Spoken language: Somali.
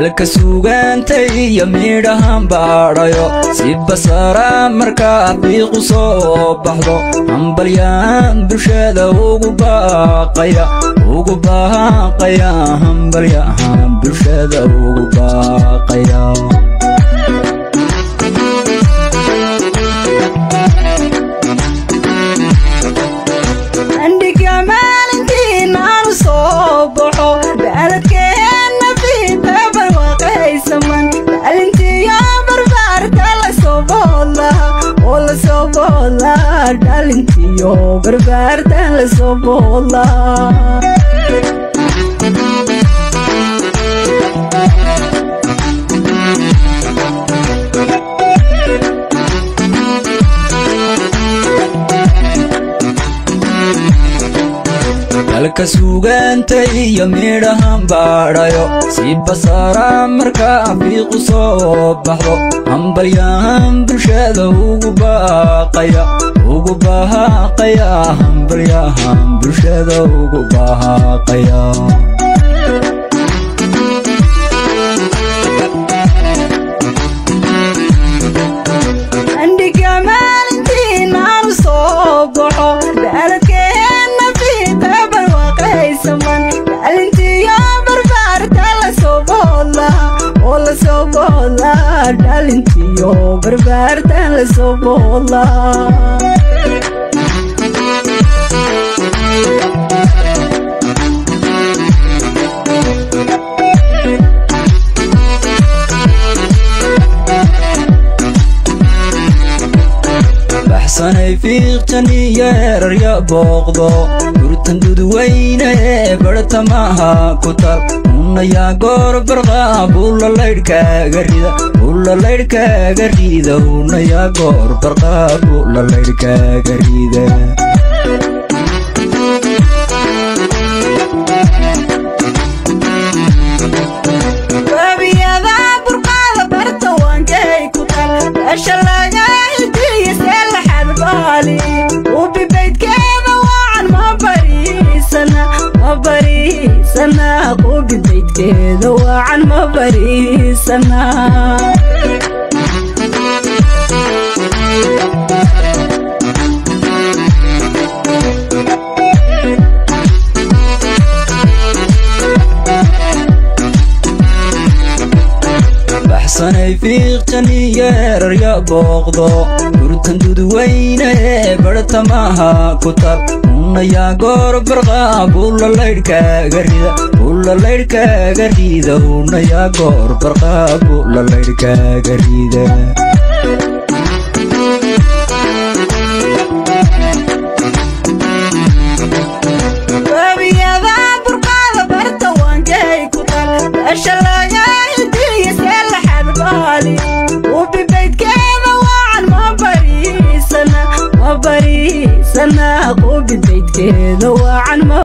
dalka suugaantay iyo midhahan baadhayo si basara markaad biiqu soo baxdo hambalyaan bulshada ugu baaqaya hambalyahan bulshada ugu baaqaya dhalintiyo barbaartan la soo boolaa dalka suugaantay iyo midhahan baadhayo si basara markaa biiqu soo baxdo hambalyahan bulshada ugu baaqaya hambalyahan bulshada ugu baaqaya dhalintiyo barbaartan la soo boolaa baxsanay fiiqtan iyo erarya booqdo gurtan dudweyne ee bartamaha ku tal unayaa goor barqa bulalaydhkaaga rida unayaa goor barqa bulalaydhkaaga rida قوبي بيت كذا وعن ما بريسنا baxsanay fiiqtan iyo erarya booqdo gurtan dudweyne ee bartamaha ku tal unayaa goor barqa bulalaydhkaaga rida unayaa goor barqa bulalaydhkaaga rida قوبي بيت كذا وعن ما